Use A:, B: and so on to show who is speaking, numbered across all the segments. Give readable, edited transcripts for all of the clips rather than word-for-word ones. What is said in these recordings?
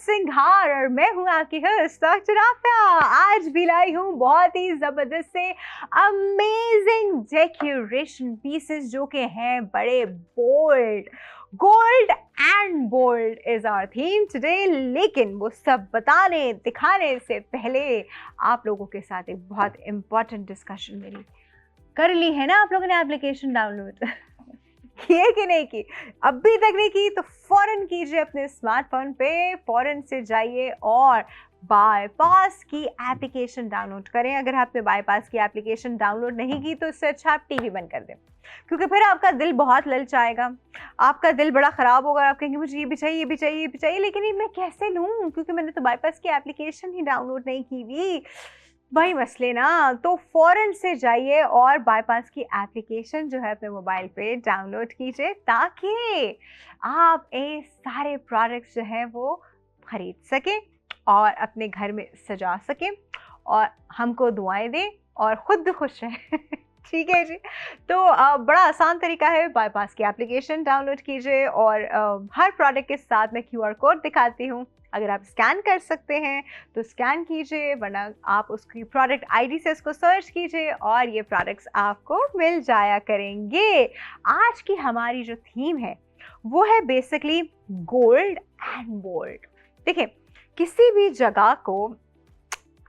A: सिंघार और मैं हूँ आपकी होस्ट डॉक्टर आफिया। आज भी लाई हूँ बहुत ही जबरदस्त से अमेजिंग डेकोरेशन पीसेस जो कि हैं बड़े bold. Gold and bold is our theme today. लेकिन वो सब बताने दिखाने से पहले आप लोगों के साथ एक बहुत इंपॉर्टेंट डिस्कशन मेरी कर ली है ना। आप लोगों ने एप्लीकेशन डाउनलोड किए कि नहीं की? अभी तक नहीं की तो फौरन कीजिए अपने स्मार्टफोन पे, फौरन से जाइए और बायपास की एप्लीकेशन डाउनलोड करें। अगर आपने बायपास की एप्लीकेशन डाउनलोड नहीं की तो इससे अच्छा आप टीवी बंद कर दें, क्योंकि फिर आपका दिल बहुत ललचाएगा, आपका दिल बड़ा ख़राब होगा। आप कहेंगे मुझे ये भी चाहिए, ये भी चाहिए, ये भी चाहिए, लेकिन ये मैं कैसे लूँ क्योंकि मैंने तो बायपास की एप्लीकेशन ही डाउनलोड नहीं की हुई। वही मसले ना। तो फ़ौरन से जाइए और बायपास की एप्लीकेशन जो है अपने मोबाइल पे डाउनलोड कीजिए ताकि आप ये सारे प्रोडक्ट्स जो हैं वो ख़रीद सकें और अपने घर में सजा सकें और हमको दुआएं दें और ख़ुद भी खुश रहें। ठीक है जी। तो बड़ा आसान तरीका है, बायपास की एप्लीकेशन डाउनलोड कीजिए और हर प्रोडक्ट के साथ मैं QR कोड दिखाती हूँ। अगर आप स्कैन कर सकते हैं तो स्कैन कीजिए, वरना आप उसकी प्रोडक्ट आईडी से उसको सर्च कीजिए और ये प्रोडक्ट्स आपको मिल जाया करेंगे। आज की हमारी जो थीम है वो है बेसिकली गोल्ड एंड बोल्ड। देखिए, किसी भी जगह को,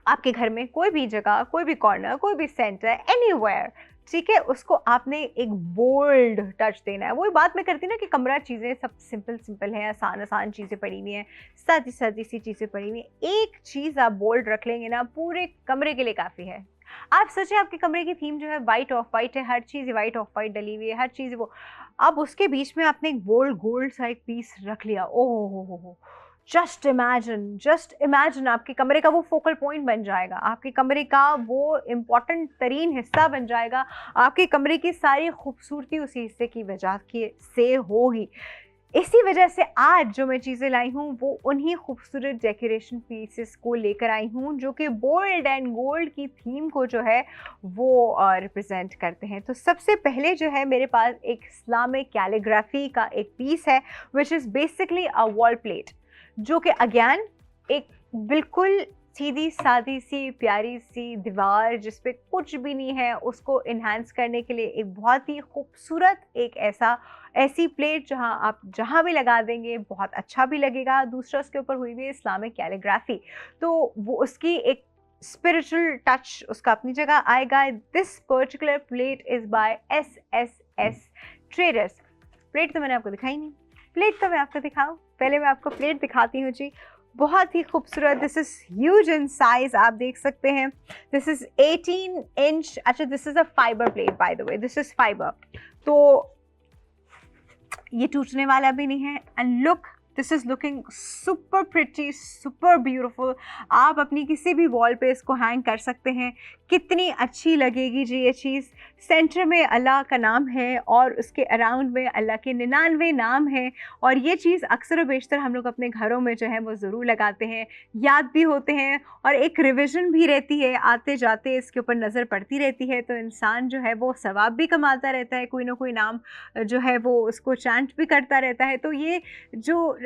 A: आपके घर में कोई भी जगह, कोई भी कॉर्नर, कोई भी सेंटर, एनीवेयर, ठीक है, उसको आपने एक बोल्ड टच देना है। वही बात मैं करती ना कि कमरा चीज़ें सब सिंपल सिंपल हैं, आसान आसान चीज़ें पड़ी हुई हैं, सादी सादी सी चीज़ें पड़ी हुई हैं। एक चीज़ आप बोल्ड रख लेंगे ना, पूरे कमरे के लिए काफ़ी है। आप सोचिए आपके कमरे की थीम जो है वाइट ऑफ वाइट है, हर चीज़ वाइट ऑफ वाइट डली हुई है, हर चीज़ वो, अब उसके बीच में आपने एक बोल्ड गोल्ड सा एक पीस रख लिया। ओह हो, जस्ट इमेजिन आपके कमरे का वो फोकल पॉइंट बन जाएगा, आपके कमरे का वो इम्पॉर्टेंट तरीन हिस्सा बन जाएगा। आपके कमरे की सारी खूबसूरती उसी हिस्से की वजह से होगी। इसी वजह से आज जो मैं चीज़ें लाई हूँ वो उन्हीं खूबसूरत डेकोरेशन पीसेस को लेकर आई हूँ जो कि बोल्ड एंड गोल्ड की थीम को जो है वो रिप्रेजेंट करते हैं। तो सबसे पहले जो है मेरे पास एक इस्लामिक कैलीग्राफी का एक पीस है which is basically a wall plate, जो कि अगेन एक बिल्कुल सीधी सादी सी प्यारी सी दीवार जिस पे कुछ भी नहीं है, उसको इन्हांस करने के लिए एक बहुत ही खूबसूरत एक ऐसी प्लेट जहां आप जहां भी लगा देंगे बहुत अच्छा भी लगेगा। दूसरा उसके ऊपर हुई हुई इस्लामिक कैलीग्राफी, तो वो उसकी एक स्पिरिचुअल टच उसका अपनी जगह आएगा। This particular plate is by SSS traders. Plate तो मैंने आपको दिखाई नहीं, प्लेट तो मैं आपको दिखाऊं, पहले मैं आपको प्लेट दिखाती हूँ जी। बहुत ही खूबसूरत, this is huge in size, आप देख सकते हैं। This is 18 inch. अच्छा, this is a fibre plate by the way, this is fibre, तो ये टूटने वाला भी नहीं है। And look, this is looking super pretty, super beautiful. आप अपनी किसी भी वॉल पे इसको हैंग कर सकते हैं, कितनी अच्छी लगेगी जी ये चीज़। सेंटर में अल्लाह का नाम है और उसके अराउंड में अल्लाह के 99 नाम हैं, और ये चीज़ अक्सर व बेशतर हम लोग अपने घरों में जो है वो ज़रूर लगाते हैं, याद भी होते हैं और एक रिविज़न भी रहती है, आते जाते इसके ऊपर नज़र पड़ती रहती है, तो इंसान जो है वो सवाब भी कमाता रहता है, कोई ना कोई नाम जो है वो उसको चैंट भी करता रहता है। तो ये जो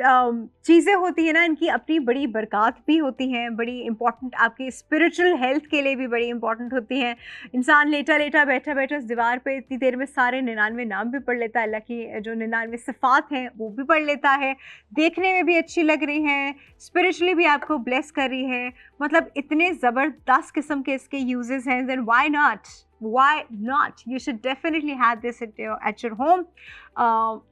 A: चीज़ें होती हैं ना, इनकी अपनी बड़ी बरक़ात भी होती हैं, बड़ी इंपॉर्टेंट, आपकी स्पिरिचुअल हेल्थ के लिए भी बड़ी इंपॉर्टेंट होती हैं। इंसान लेटा लेटा बैठा बैठा उस दीवार पे इतनी देर में सारे 99 नाम भी पढ़ लेता है, अल्लाह की जो 99 सिफ़ात हैं वो भी पढ़ लेता है, देखने में भी अच्छी लग रही हैं, स्पिरिचुअली भी आपको ब्लेस कर रही है। मतलब इतने ज़बरदस्त किस्म के इसके यूजेस हैं, then why not, you should definitely have this at your home.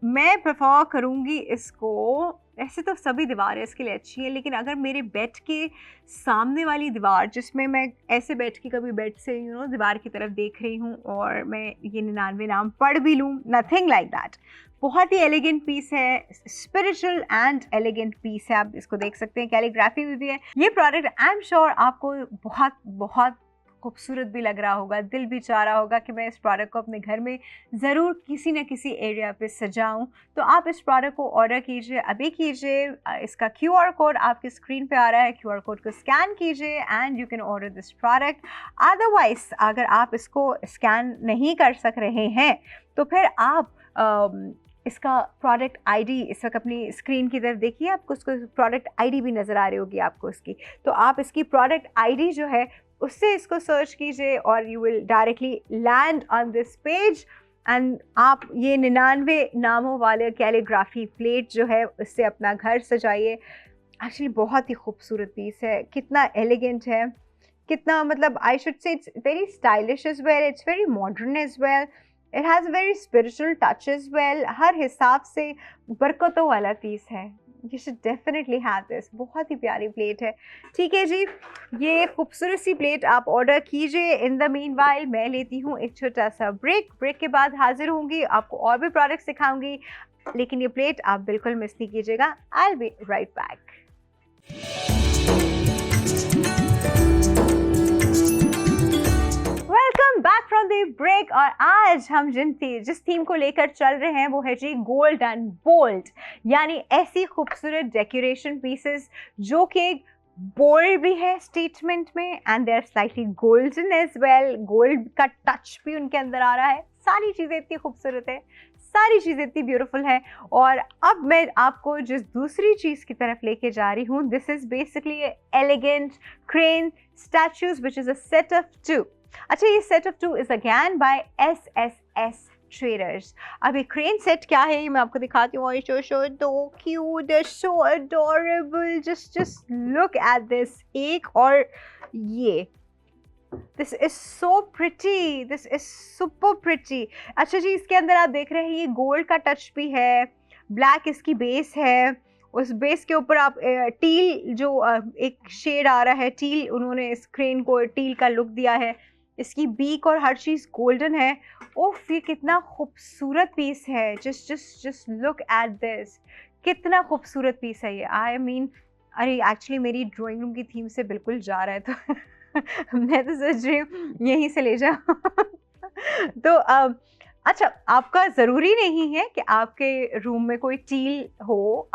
A: मैं प्रेफर करूँगी इसको, ऐसे तो सभी दीवारें इसके लिए अच्छी हैं, लेकिन अगर मेरे बेड के सामने वाली दीवार जिसमें मैं ऐसे बैठ के कभी बेड से दीवार की तरफ देख रही हूँ और मैं ये 99 नाम पढ़ भी लूँ, नथिंग लाइक दैट। बहुत ही एलिगेंट पीस है, स्पिरिचुअल एंड एलिगेंट पीस है, आप इसको देख सकते हैं, कैलीग्राफी भी है। ये प्रोडक्ट आई एम श्योर आपको बहुत बहुत खूबसूरत भी लग रहा होगा, दिल भी चाह रहा होगा कि मैं इस प्रोडक्ट को अपने घर में ज़रूर किसी न किसी एरिया पे सजाऊं। तो आप इस प्रोडक्ट को ऑर्डर कीजिए, अभी कीजिए। इसका QR कोड आपकी स्क्रीन पे आ रहा है, QR कोड को स्कैन कीजिए and you can order this product. Otherwise अगर आप इसको स्कैन नहीं कर सक रहे हैं तो फिर आप इसका प्रोडक्ट आईडी इस वक्त अपनी स्क्रीन की तरफ देखिए, आपको उसको प्रोडक्ट आईडी भी नज़र आ रही होगी आपको इसकी। तो आप इसकी प्रोडक्ट आईडी जो है उससे इसको सर्च कीजिए और you will directly land on this page and आप ये 99 नामों वाले कैलीग्राफी प्लेट जो है उससे अपना घर सजाइए। एक्चुअली बहुत ही खूबसूरत पीस है, कितना एलिगेंट है, कितना मतलब I should say it's very stylish as well, it's very modern as well, it has a very spiritual touch as well. हर हिसाब से बरकतों वाला पीस है। You should definitely have this. बहुत ही प्यारी प्लेट है। ठीक है जी, ये खूबसूरत सी प्लेट आप ऑर्डर कीजिए। इन द मीनवाइल मैं लेती हूँ एक छोटा सा ब्रेक के बाद हाजिर होंगी, आपको और भी प्रोडक्ट्स दिखाऊंगी, लेकिन ये प्लेट आप बिल्कुल मिस नहीं कीजिएगा। I will be right back. Welcome back from the break. और आज हम जिस थीम को लेकर चल रहे हैं वो है जी गोल्ड एंड बोल्ड, यानी ऐसी खूबसूरत डेकोरेशन पीसेस जो कि बोल्ड भी है स्टेटमेंट में and they are slightly golden as well. Gold का टच भी उनके अंदर आ रहा है। सारी चीज़ें इतनी खूबसूरत है, सारी चीज़ें इतनी ब्यूटीफुल है। और अब मैं आपको जिस दूसरी चीज़ की तरफ लेके जा रही हूँ, this is basically elegant crane statues which is a set of 2। अच्छा, ये set of 2 is again by SSS traders. अब ये क्रेन सेट क्या है ये मैं आपको दिखाती हूँ। So cute, so adorable, just look at this. एक और ये this is so pretty, this is super pretty. अच्छा जी, इसके अंदर आप देख रहे हैं ये गोल्ड का टच भी है, ब्लैक इसकी बेस है, उस बेस के ऊपर आप टील जो एक शेड आ रहा है टील, उन्होंने इस क्रेन को टील का लुक दिया है। इसकी बीक और हर चीज़ गोल्डन है। ओफ, ये कितना खूबसूरत पीस है। जस्ट लुक एट दिस, कितना खूबसूरत पीस है ये। आई मीन अरे एक्चुअली मेरी ड्राइंग रूम की थीम से बिल्कुल जा रहा है, तो मैं तो सोच रही हूँ यहीं से ले जाओ। तो अच्छा, आपका ज़रूरी नहीं है कि आपके रूम में कोई टील हो,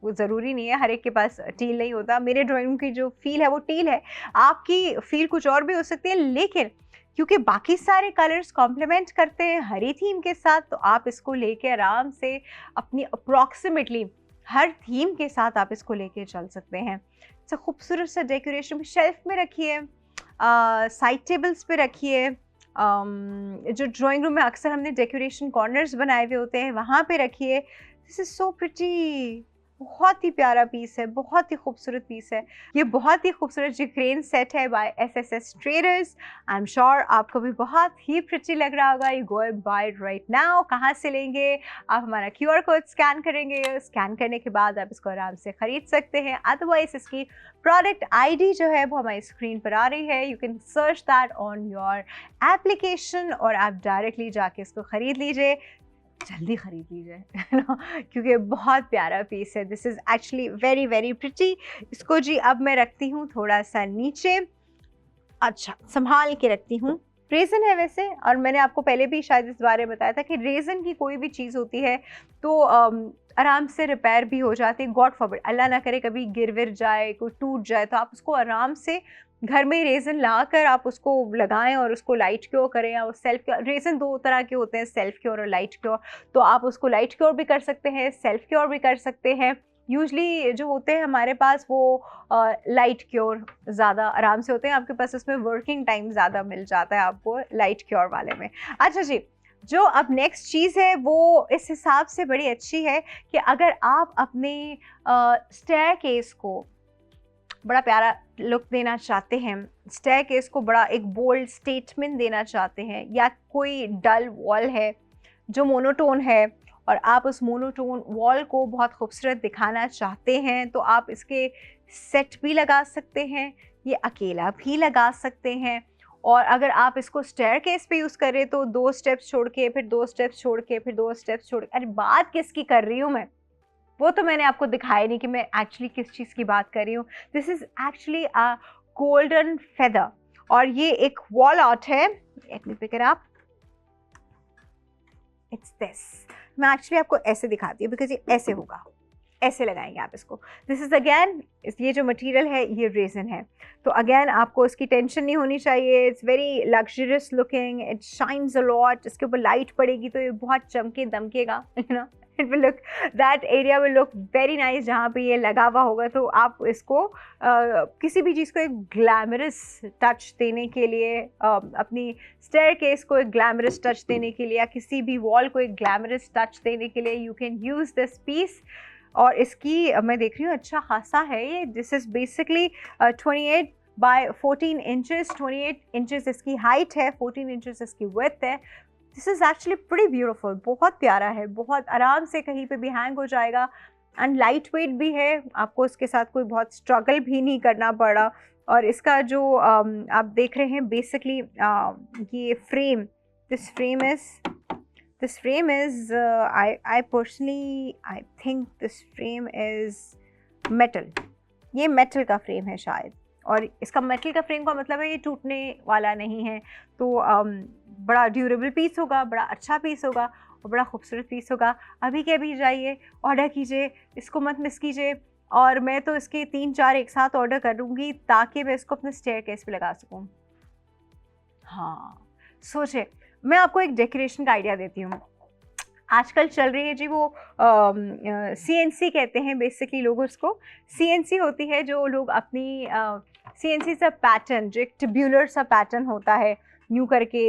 A: वो ज़रूरी नहीं है, हर एक के पास टील नहीं होता। मेरे ड्राइंग रूम की जो फील है वो टील है, आपकी फील कुछ और भी हो सकती है, लेकिन क्योंकि बाकी सारे कलर्स कॉम्प्लीमेंट करते हैं हरी थीम के साथ, तो आप इसको लेके आराम से अपनी अप्रॉक्सीमेटली हर थीम के साथ आप इसको लेके चल सकते हैं। तो खूबसूरत सा डेकोरेशन शेल्फ में रखिए, साइड टेबल्स पे रखिए, जो ड्राइंग रूम में अक्सर हमने डेकोरेशन कॉर्नर्स बनाए हुए होते हैं वहाँ पे रखिए। This is so pretty. बहुत ही प्यारा पीस है, बहुत ही खूबसूरत पीस है। ये बहुत ही खूबसूरत जो क्रेन सेट है by SSS traders. I am sure आपको भी बहुत ही प्रिटी लग रहा होगा। You go by right now. कहाँ से लेंगे? आप हमारा QR कोड स्कैन करेंगे, स्कैन करने के बाद आप इसको आराम से ख़रीद सकते हैं। अदरवाइज इसकी प्रोडक्ट ID जो है वो हमारी स्क्रीन पर आ रही है, you can search that on your application और आप डायरेक्टली जाके इसको ख़रीद लीजिए। जल्दी ख़रीद लीजिए क्योंकि बहुत प्यारा पीस है। This is actually very very pretty. इसको जी अब मैं रखती हूँ थोड़ा सा नीचे, अच्छा संभाल के रखती हूँ। रेज़न है वैसे, और मैंने आपको पहले भी शायद इस बारे में बताया था कि रेज़न की कोई भी चीज़ होती है तो आराम से रिपेयर भी हो जाती है। गॉड फॉरबिड, अल्लाह ना करे कभी गिर विर जाए, कोई टूट जाए, तो आप उसको आराम से घर में रेज़न ला कर आप उसको लगाएं और उसको लाइट क्योर करें। या सेल्फ क्योर, रेज़न 2 तरह के होते हैं, सेल्फ क्योर और लाइट क्योर। तो आप उसको लाइट क्योर भी कर सकते हैं, सेल्फ क्योर भी कर सकते हैं। यूजली जो होते हैं हमारे पास वो लाइट क्योर ज़्यादा आराम से होते हैं, आपके पास उसमें वर्किंग टाइम ज़्यादा मिल जाता है आपको लाइट क्योर वाले में। अच्छा जी, जो अब नेक्स्ट चीज़ है वो इस हिसाब से बड़ी अच्छी है कि अगर आप अपने स्टेयरकेस को बड़ा प्यारा लुक देना चाहते हैं, स्टेयरकेस को बड़ा एक बोल्ड स्टेटमेंट देना चाहते हैं, या कोई डल वॉल है जो मोनोटोन है और आप उस मोनोटोन वॉल को बहुत खूबसूरत दिखाना चाहते हैं, तो आप इसके सेट भी लगा सकते हैं, ये अकेला भी लगा सकते हैं। और अगर आप इसको स्टेयरकेस पे यूज़ करें तो 2 स्टेप्स छोड़ के, फिर 2 स्टेप्स छोड़ के, फिर 2 स्टेप्स छोड़ के। अरे बात किसकी कर रही हूँ मैं, वो तो मैंने आपको दिखाया नहीं कि मैं एक्चुअली किस चीज़ की बात कर रही हूँ। This is actually a golden feather, और ये एक वॉल आर्ट है। Let me pick it up, it's this. मैं एक्चुअली आपको ऐसे दिखाती हूँ बिकॉज ये ऐसे होगा, ऐसे लगाएंगे आप इसको। दिस इज़ अगैन, ये जो मटेरियल है ये रेज़न है, तो अगैन आपको इसकी टेंशन नहीं होनी चाहिए। It's very luxurious looking, it shines a lot. इसके ऊपर लाइट पड़ेगी तो ये बहुत चमके दमकेगा, you know. It will look, that area will look very nice जहाँ पे ये लगा हुआ होगा। तो आप इसको किसी भी चीज़ को एक ग्लैमरस टच देने के लिए, अपनी स्टेयरकेस को एक ग्लैमरस टच देने के लिए, या किसी भी वॉल को एक ग्लैमरस टच देने के लिए you can use this piece. और इसकी मैं देख रही हूँ अच्छा खासा है ये। This is basically 28 by 14 inches, 28 inches इसकी हाइट है, 14 इंचेस इसकी विड्थ है। This is actually pretty beautiful, बहुत प्यारा है, बहुत आराम से कहीं पे भी हैंग हो जाएगा एंड लाइट वेट भी है, आपको इसके साथ कोई बहुत स्ट्रगल भी नहीं करना पड़ा। और इसका जो आप देख रहे हैं बेसिकली ये frame, this frame is I personally I think this frame is metal, ये मेटल का फ्रेम है शायद। और इसका मेटल का फ्रेम का मतलब है ये टूटने वाला नहीं है। तो बड़ा ड्यूरेबल पीस होगा, बड़ा अच्छा पीस होगा और बड़ा खूबसूरत पीस होगा। अभी के अभी जाइए, ऑर्डर कीजिए, इसको मत मिस कीजिए। और मैं तो इसके 3-4 एक साथ ऑर्डर करूँगी ताकि मैं इसको अपने स्टेयरकेस पे लगा सकूँ। हाँ, सोचे मैं आपको एक डेकोरेशन का आइडिया देती हूँ। आजकल चल रही है जी वो CNC कहते हैं बेसिकली लोग उसको। CNC होती है जो लोग अपनी CNC सा पैटर्न, जो एक ट्यूबुलर सा पैटर्न होता है, यूँ करके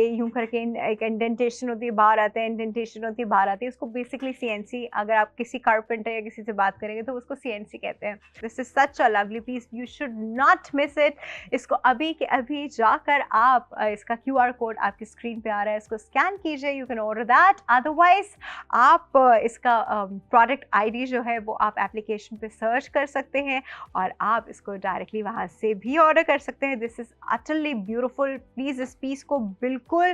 A: एक इंडेंटेशन होती है, बाहर आता है, इंडेंटेशन होती है, बाहर आती है। उसको बेसिकली CNC, अगर आप किसी कारपेंटर या किसी से बात करेंगे तो उसको CNC कहते हैं। This is such a lovely piece, you should not miss it. इसको अभी के अभी जाकर आप इसका QR कोड आपकी स्क्रीन पे आ रहा है, इसको स्कैन कीजिए, you can order that. Otherwise आप इसका प्रोडक्ट ID जो है वो आप एप्लीकेशन पे सर्च कर सकते हैं और आप इसको डायरेक्टली वहाँ से भी ऑर्डर कर सकते हैं। This is utterly beautiful. Please इस पीस को बिल्कुल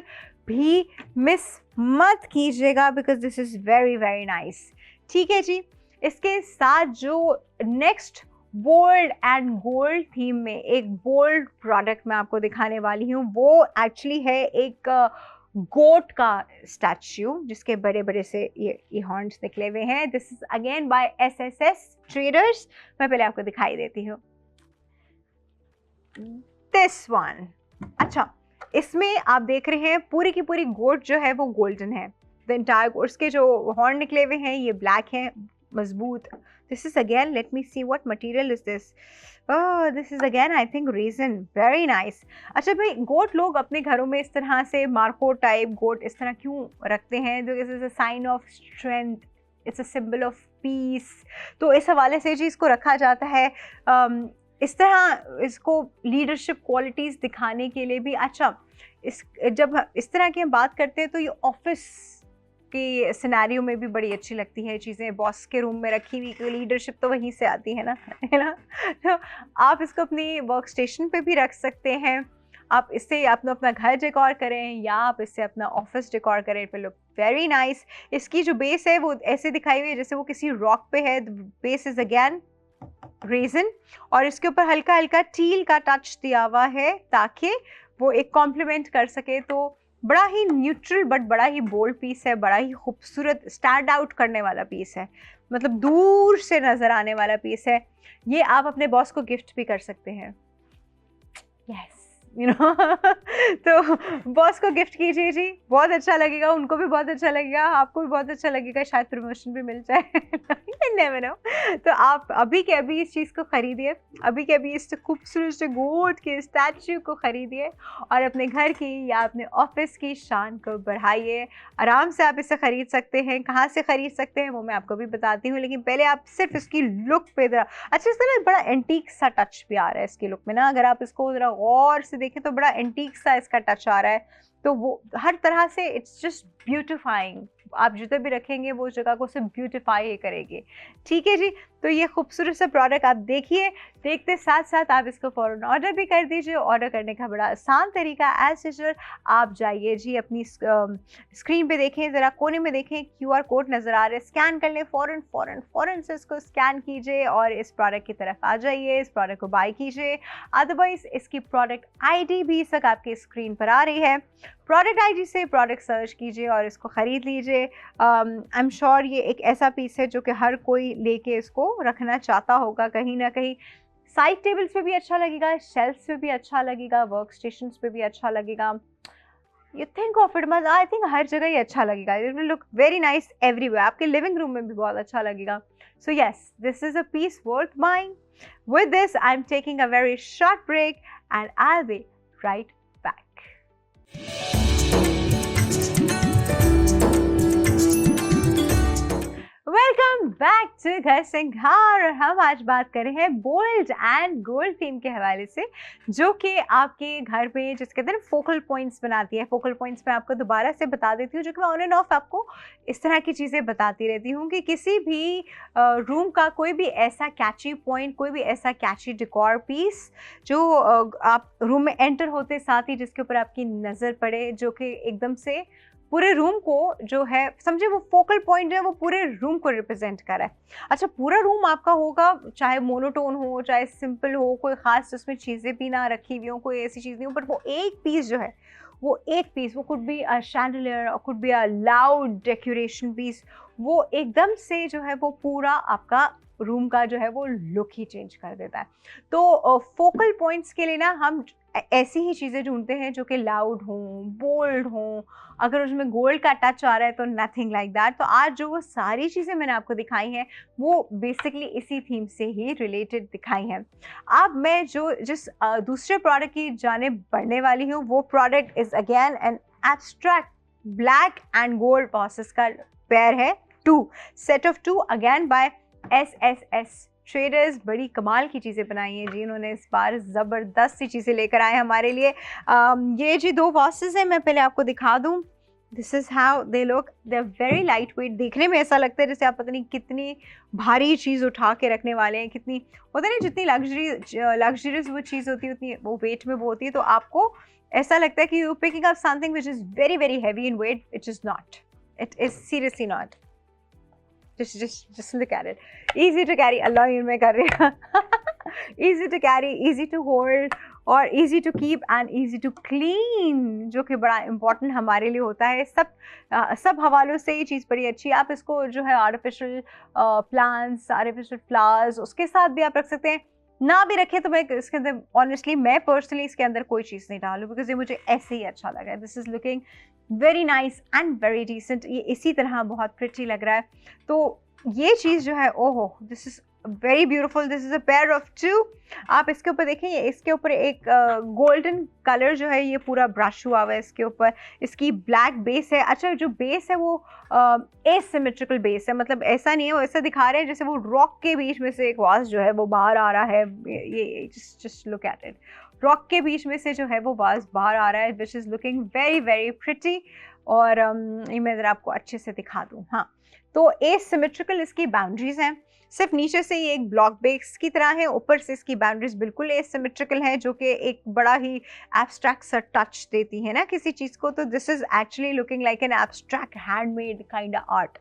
A: भी मिस मत कीजिएगा because this is very very nice. ठीक है जी, इसके साथ जो next bold and gold theme में एक बोल्ड प्रोडक्ट मैं आपको दिखाने वाली हूँ, वो एक्चुअली है एक गोट का स्टैच्यू जिसके बड़े बड़े से ये हॉर्न्स निकले हुए हैं। This is again by SSS traders. मैं पहले आपको दिखाई देती हूँ दिस वन। अच्छा, इसमें आप देख रहे हैं पूरी की पूरी गोट जो है वो गोल्डन है। द एंटायर गोट्स के जो हॉर्न निकले हुए हैं ये ब्लैक हैं, मजबूत। This is again, let me see what material is this. This is again I think resin, very nice. अच्छा भाई, गोट लोग अपने घरों में इस तरह से मार्को टाइप गोट इस तरह क्यों रखते हैं? This is a sign of strength, it's a symbol of peace. तो इस हवाले से जी इसको रखा जाता है इस तरह, इसको लीडरशिप क्वालिटीज़ दिखाने के लिए भी। अच्छा, जब इस तरह की हम बात करते हैं तो ये ऑफिस के सिनेरियो में भी बड़ी अच्छी लगती है चीज़ें। बॉस के रूम में रखी हुई लीडरशिप तो वहीं से आती है ना, है ना। तो आप इसको अपनी वर्क स्टेशन पे भी रख सकते हैं। आप इससे अपना घर डेकोर करें या आप इससे अपना ऑफिस डेकोर करें, it will look very nice. इसकी जो बेस है वो ऐसे दिखाई हुई है जैसे वो किसी रॉक पे है। बेस इज अगेन रेजिन और इसके ऊपर हल्का हल्का टील का टच दिया हुआ है ताकि वो एक कॉम्प्लीमेंट कर सके। तो बड़ा ही न्यूट्रल बट बड़ा ही बोल्ड पीस है, बड़ा ही खूबसूरत स्टैंड आउट करने वाला पीस है, मतलब दूर से नज़र आने वाला पीस है। ये आप अपने बॉस को गिफ्ट भी कर सकते हैं। Yes, you know. तो बॉस को गिफ्ट कीजिए जी, बहुत अच्छा लगेगा, उनको भी बहुत अच्छा लगेगा, आपको भी बहुत अच्छा लगेगा, शायद प्रमोशन भी मिल जाए। Never know. तो आप अभी के अभी इस चीज़ को ख़रीदिए, अभी के अभी इस खूबसूरत गोट के स्टैच्यू को ख़रीदिए और अपने घर की या अपने ऑफिस की शान को बढ़ाइए। आराम से आप इसे ख़रीद सकते हैं। कहाँ से ख़रीद सकते हैं वो मैं आपको भी बताती हूँ, लेकिन पहले आप सिर्फ इसकी लुक पे ज़रा, अच्छा इसका ना बड़ा एंटीक सा टच भी आ रहा है इसकी लुक में ना। अगर आप इसको ज़रा गौर से देखें तो बड़ा एंटीक सा इसका टच आ रहा है। तो वो हर तरह से इट्स जस्ट ब्यूटिफाइंग। आप जिधर भी रखेंगे वो जगह को सिर्फ ब्यूटिफाई करेंगे। ठीक है जी, तो ये खूबसूरत सा प्रोडक्ट आप देखिए, देखते साथ साथ आप इसको फ़ौरन ऑर्डर भी कर दीजिए। ऑर्डर करने का बड़ा आसान तरीका एज यूजुअल, आप जाइए जी अपनी स्क्रीन पे देखें, ज़रा कोने में देखें QR कोड नज़र आ रहे हैं, स्कैन कर लें, फ़ौरन से इसको स्कैन कीजिए और इस प्रोडक्ट की तरफ आ जाइए, इस प्रोडक्ट को बाय कीजिए। अदरवाइज़ इसकी प्रोडक्ट ID भी इस वक्त आपकी स्क्रीन पर आ रही है। प्रोडक्ट ID से प्रोडक्ट सर्च कीजिए और इसको ख़रीद लीजिए। आई एम श्योर ये एक ऐसा पीस है जो कि हर कोई लेके इसको रखना चाहता होगा कहीं ना कहीं। साइड टेबल्स पे भी अच्छा लगेगा, शेल्फ्स पे भी अच्छा लगेगा, वर्क स्टेशंस पे भी अच्छा लगेगा। यू थिंक ऑफ इट, मतलब आई थिंक हर जगह ही अच्छा लगेगा, it will look very nice everywhere, आपके लिविंग रूम में भी बहुत अच्छा लगेगा. So yes, this is a piece worth buying. With this, I'm taking a very short break and I'll be right back. Welcome back to Ghar Singhar. और हम आज बात कर रहे हैं बोल्ड एंड गोल्ड थीम के हवाले से, जो कि आपके घर पे जिसके कहते हैं फोकल पॉइंट्स बनाती है. फोकल पॉइंट्स मैं आपको दोबारा से बता देती हूँ, जो कि मैं ऑन एंड ऑफ आपको इस तरह की चीज़ें बताती रहती हूँ कि किसी भी रूम का कोई भी ऐसा कैची पॉइंट, कोई भी ऐसा कैची डेकोर पीस जो आप रूम में एंटर होते साथ ही जिसके ऊपर आपकी नज़र पड़े, जो कि एकदम से पूरे रूम को जो है समझे, वो फोकल पॉइंट जो है वो पूरे रूम को रिप्रेजेंट कर रहा है. अच्छा, पूरा रूम आपका होगा, चाहे मोनोटोन हो चाहे सिंपल हो, कोई ख़ास उसमें चीज़ें भी ना रखी हुई हो, कोई ऐसी चीज़ नहीं हो, बट वो एक पीस जो है, वो एक पीस, वो कुड बी अ शैंडलियर और could be a loud decoration piece, वो एकदम से जो है वो पूरा आपका रूम का जो है वो लुक ही चेंज कर देता है. तो फोकल पॉइंट्स के लिए ना हम ऐसी ही चीज़ें ढूंढते हैं जो कि लाउड हों, बोल्ड हों. अगर उसमें गोल्ड का टच आ रहा है तो नथिंग लाइक दैट. तो आज जो वो सारी चीज़ें मैंने आपको दिखाई हैं वो बेसिकली इसी थीम से ही रिलेटेड दिखाई हैं. अब मैं जिस दूसरे प्रोडक्ट की जानिब बढ़ने वाली हूँ, वो product is again an abstract black and gold bosses का पेयर है. 2 set of 2 again by SSS traders. बड़ी कमाल की चीज़ें बनाई हैं जी इन्होंने इस बार, ज़बरदस्त सी चीज़ें लेकर आए हमारे लिए. ये जी 2 वॉसेस हैं, मैं पहले आपको दिखा दूँ. This is how they look. They are very light weight. देखने में ऐसा लगता है जैसे आप पता नहीं कितनी भारी चीज़ उठा के रखने वाले हैं, कितनी होता है ना, जितनी लग्जरियस वो चीज़ होती है उतनी वो वेट में वो होती है. तो आपको ऐसा लगता है कि you picking up something which is very very heavy in weight. It is not. It is seriously not. Just look at it. Easy to carry. Allah मैं कर रही हूँ. Easy to carry, easy to hold और easy to keep and easy to clean, जो कि बड़ा important हमारे लिए होता है. सब हवालों से ये चीज़ बड़ी अच्छी है. आप इसको जो है आर्टिफिशियल प्लांट्स, आर्टिफिशियल फ्लावर्स, उसके साथ भी आप रख सकते हैं. ना भी रखे तो मैं इसके अंदर ऑनेस्टली मैं पर्सनली इसके अंदर कोई चीज़ नहीं डालूँ, बिकॉज ये मुझे ऐसे ही अच्छा लगा है. This is looking very nice and very decent. ये इसी तरह बहुत प्रिटी लग रहा है. तो ये चीज़ जो है, ओहो, this is very beautiful. This is a pair of 2. आप इसके ऊपर देखें, इसके ऊपर एक गोल्डन कलर जो है ये पूरा ब्रश हुआ हुआ है इसके ऊपर. इसकी ब्लैक बेस है. अच्छा, जो बेस है वो एसिमेट्रिकल बेस है, मतलब ऐसा नहीं है, वो ऐसा दिखा रहे हैं जैसे वो रॉक के बीच में से एक वास जो है वो बाहर आ रहा है. ये just look at it. Rock के बीच में से जो है वो वास बाहर आ रहा है, which is looking very very pretty. और ये मैं ज़रा आपको अच्छे से दिखा दूँ. हाँ, तो एसिमेट्रिकल इसकी बाउंड्रीज़ हैं. सिर्फ नीचे से ये एक ब्लॉक बेस की तरह है, ऊपर से इसकी बाउंड्रीज बिल्कुल एसिमेट्रिकल है, जो कि एक बड़ा ही एब्स्ट्रैक्ट सा टच देती है ना किसी चीज़ को. तो this is actually looking like an abstract handmade kind of art.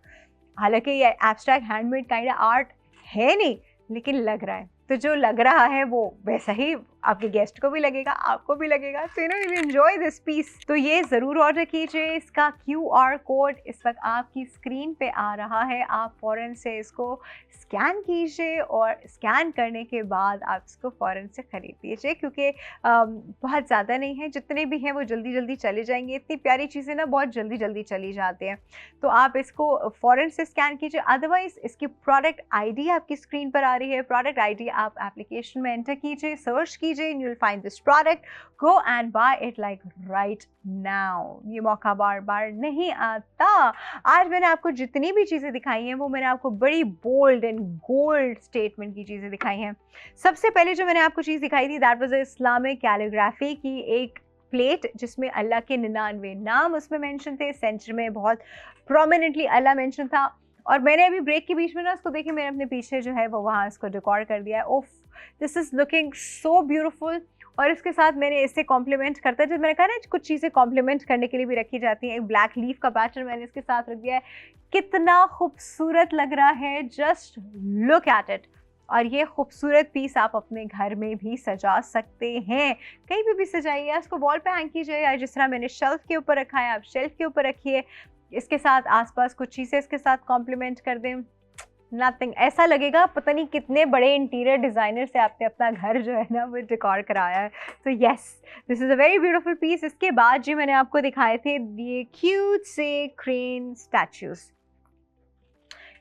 A: हालांकि ये abstract handmade kind of art है नहीं, लेकिन लग रहा है. तो जो लग रहा है वो वैसा ही आपके गेस्ट को भी लगेगा, आपको भी लगेगा. So you know, you enjoy this piece. तो ये ज़रूर ऑर्डर कीजिए. इसका QR कोड इस वक्त आपकी स्क्रीन पे आ रहा है. आप फ़ौरन से इसको स्कैन कीजिए और स्कैन करने के बाद आप इसको फ़ौरन से ख़रीद लीजिए, क्योंकि बहुत ज़्यादा नहीं है, जितने भी हैं वो जल्दी जल्दी चले जाएंगे. इतनी प्यारी चीज़ें ना बहुत जल्दी जल्दी चली जाती हैं. तो आप इसको फ़ौरन से स्कैन कीजिए. अदरवाइज़ इसकी प्रोडक्ट ID आपकी स्क्रीन पर आ रही है. प्रोडक्ट ID आप एप्लीकेशन में एंटर कीजिए, सर्च कीजिए, and you'll find this product. Go and buy it like right now. ये मौका बार बार नहीं आता. आज मैंने आपको जितनी भी चीज़ें दिखाई हैं वो मैंने आपको बड़ी बोल्ड एंड गोल्ड स्टेटमेंट की चीज़ें दिखाई हैं. सबसे पहले जो मैंने आपको चीज़ दिखाई थी, दैट वाज इस्लामिक कैलीग्राफी की एक प्लेट, जिसमें अल्लाह के 99 नाम उसमें मेंशन थे. सेंटर में बहुत प्रोमिनेंटली अल्लाह मेंशन था. और मैंने अभी ब्रेक के बीच में ना उसको देखिए, मैंने अपने पीछे जो है वो वहाँ इसको डेकोर कर दिया है. ओफ, this is looking so beautiful. और इसके साथ मैंने इससे कॉम्प्लीमेंट करता है, जब मैंने कहा ना कुछ चीज़ें कॉम्प्लीमेंट करने के लिए भी रखी जाती हैं, एक ब्लैक लीफ का पैटर्न मैंने इसके साथ रख दिया है. कितना खूबसूरत लग रहा है, जस्ट लुक एट इट. और ये खूबसूरत पीस आप अपने घर में भी सजा सकते हैं, कहीं भी सजाइए. इसको वॉल पे हैंग कीजिए, या जिस तरह मैंने शेल्फ के ऊपर रखा है आप शेल्फ के ऊपर रखिए. इसके साथ आसपास कुछ चीज़ें इसके साथ कॉम्प्लीमेंट कर दें. नथिंग, ऐसा लगेगा पता नहीं कितने बड़े इंटीरियर डिज़ाइनर से आपने अपना घर जो है ना वो डेकोर कराया है। तो yes, this is a very beautiful piece. इसके बाद जी मैंने आपको दिखाए थे ये क्यूट से क्रेन स्टैचूज़।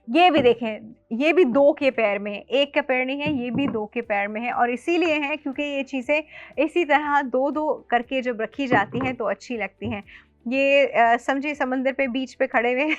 A: ये भी देखें, ये भी 2 के पेयर में है, 1 का पेयर नहीं है, ये भी 2 के पेयर में है। और इसीलिए है क्योंकि ये चीज़ें इसी तरह 2-2 करके जब रखी जाती हैं तो अच्छी लगती हैं। ये समझिए समंदर पे बीच पे खड़े हुए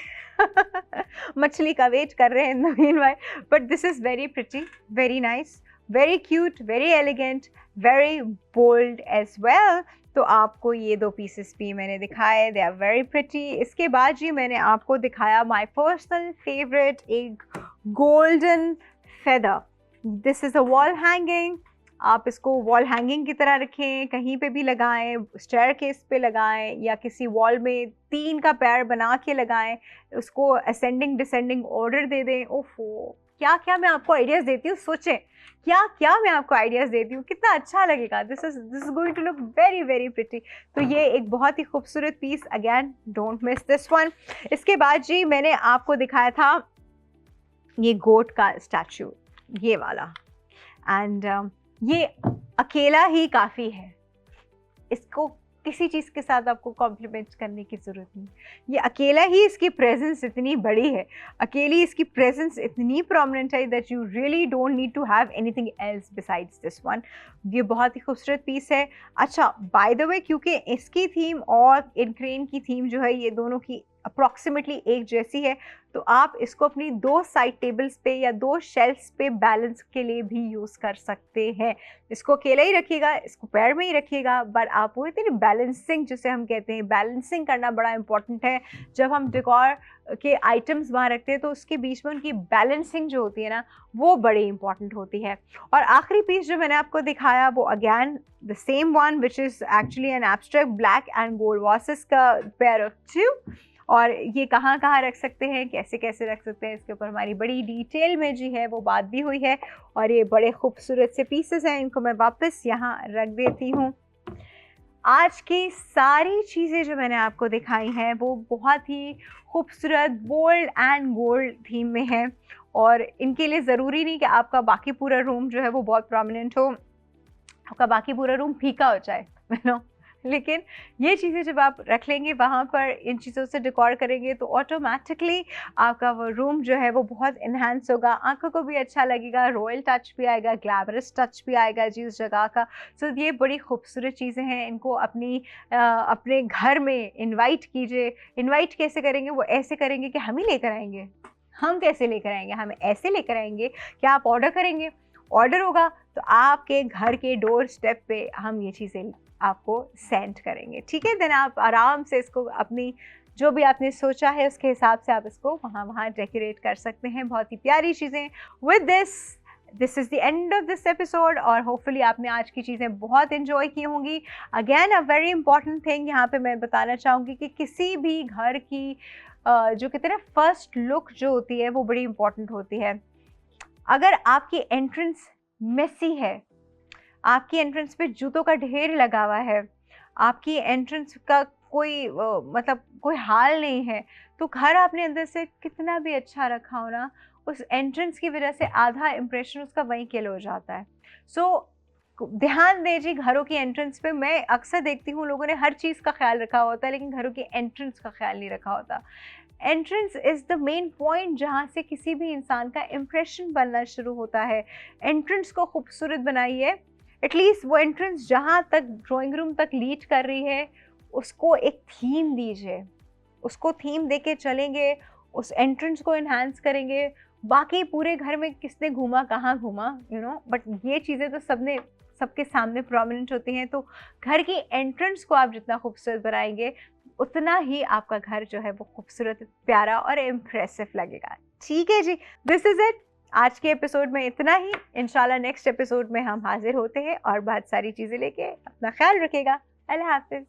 A: मछली का वेट कर रहे हैं in the meanwhile, but this is very pretty, very nice, very cute, very elegant, very bold as well. तो आपको ये 2 पीसेस भी मैंने दिखाए, दे आर वेरी प्रिटी। इसके बाद जी मैंने आपको दिखाया माय पर्सनल फेवरेट, एक golden feather. This is a wall hanging. आप इसको वॉल हैंगिंग की तरह रखें, कहीं पे भी लगाएं, स्टेयरकेस पे लगाएं या किसी वॉल में 3 का पैर बना के लगाएं, उसको असेंडिंग डिसेंडिंग ऑर्डर दे दें। ओफो, क्या क्या मैं आपको आइडियाज़ देती हूँ, सोचें क्या क्या मैं आपको आइडियाज़ देती हूँ, कितना अच्छा लगेगा। This is going to look very very pretty. तो ये एक बहुत ही खूबसूरत piece, again don't miss this one. इसके बाद जी मैंने आपको दिखाया था ये गोट का स्टैचू, ये वाला, एंड ये अकेला ही काफ़ी है, इसको किसी चीज़ के साथ आपको कॉम्प्लीमेंट करने की ज़रूरत नहीं। ये अकेला ही, इसकी प्रेजेंस इतनी बड़ी है, अकेली इसकी प्रेजेंस इतनी प्रोमिनेंट है that you really don't need to have anything else besides this one. ये बहुत ही खूबसूरत पीस है। अच्छा, बाय द वे, क्योंकि इसकी थीम और इनक्रेन की थीम जो है ये दोनों की अप्रॉक्सीमेटली एक जैसी है, तो आप इसको अपनी 2 साइड टेबल्स पे या 2 शेल्फ्स पे बैलेंस के लिए भी यूज़ कर सकते हैं। इसको अकेला ही रखिएगा, इसको पैर में ही रखिएगा, बट आप वो इतनी बैलेंसिंग जिसे हम कहते हैं, बैलेंसिंग करना बड़ा इंपॉर्टेंट है। जब हम डेकोर के आइटम्स वहाँ रखते हैं तो उसके बीच में उनकी बैलेंसिंग जो होती है ना, वो बड़ी इंपॉर्टेंट होती है। और आखिरी पीस जो मैंने आपको दिखाया वो again the same one which is actually an abstract black and gold vases का पेयर ऑफ 2। और ये कहाँ कहाँ रख सकते हैं, कैसे कैसे रख सकते हैं, इसके ऊपर हमारी बड़ी डिटेल में जी है वो बात भी हुई है। और ये बड़े खूबसूरत से पीसेस हैं, इनको मैं वापस यहाँ रख देती हूँ। आज की सारी चीज़ें जो मैंने आपको दिखाई हैं वो बहुत ही खूबसूरत बोल्ड एंड गोल्ड थीम में है, और इनके लिए ज़रूरी नहीं कि आपका बाकी पूरा रूम जो है वो बहुत प्रोमिनेंट हो, आपका बाकी पूरा रूम फीका हो जाए, यू नो। लेकिन ये चीज़ें जब आप रख लेंगे वहाँ पर, इन चीज़ों से डेकोर करेंगे, तो ऑटोमेटिकली आपका वो रूम जो है वो बहुत इन्हांस होगा, आंखों को भी अच्छा लगेगा, रॉयल टच भी आएगा, ग्लैमरस टच भी आएगा जी उस जगह का। सो ये बड़ी खूबसूरत चीज़ें हैं, इनको अपने घर में इन्वाइट कीजिए। इन्वाइट कैसे करेंगे, वो ऐसे करेंगे कि हम ही लेकर आएंगे। हम कैसे लेकर आएंगे, हम ऐसे लेकर आएंगे कि आप ऑर्डर करेंगे, ऑर्डर होगा तो आपके घर के डोर स्टेप पे हम ये चीज़ें आपको सेंड करेंगे, ठीक है। देन आप आराम से इसको अपनी जो भी आपने सोचा है उसके हिसाब से आप इसको वहाँ डेकोरेट कर सकते हैं, बहुत ही प्यारी चीज़ें। With this is the end of this episode, और होपफुली आपने आज की चीज़ें बहुत इन्जॉय की होंगी। Again a very important thing यहाँ पे मैं बताना चाहूँगी कि किसी भी घर की जो कहते हैं फर्स्ट लुक जो होती है वो बड़ी इंपॉर्टेंट होती है। अगर आपकी एंट्रेंस मेसी है, आपकी एंट्रेंस पे जूतों का ढेर लगा हुआ है, आपकी एंट्रेंस का कोई मतलब कोई हाल नहीं है, तो घर आपने अंदर से कितना भी अच्छा रखा हो ना, उस एंट्रेंस की वजह से आधा इम्प्रेशन उसका वहीं किल हो जाता है। सो ध्यान दीजिए घरों की एंट्रेंस पे। मैं अक्सर देखती हूँ लोगों ने हर चीज़ का ख्याल रखा होता है लेकिन घरों की एंट्रेंस का ख्याल नहीं रखा होता। Entrance is the main point जहाँ से किसी भी इंसान का इम्प्रेशन बनना शुरू होता है। एंट्रेंस को खूबसूरत बनाइए, एटलीस्ट वो एंट्रेंस जहाँ तक ड्राइंग रूम तक लीड कर रही है उसको एक थीम दीजिए, उसको थीम दे के चलेंगे, उस एंट्रेंस को इन्हांस करेंगे। बाकी पूरे घर में किसने घूमा, कहाँ घूमा, यू नो, बट ये चीज़ें तो सबके सामने प्रोमिनेंट होती हैं। तो घर की एंट्रेंस को आप जितना खूबसूरत बनाएंगे उतना ही आपका घर जो है वो खूबसूरत, प्यारा और इम्प्रेसिव लगेगा। ठीक है जी, दिस इज़ इट। आज के एपिसोड में इतना ही। इंशाल्लाह नेक्स्ट एपिसोड में हम हाजिर होते हैं और बहुत सारी चीज़ें लेके। अपना ख्याल रखिएगा। अल्लाह हाफिज़।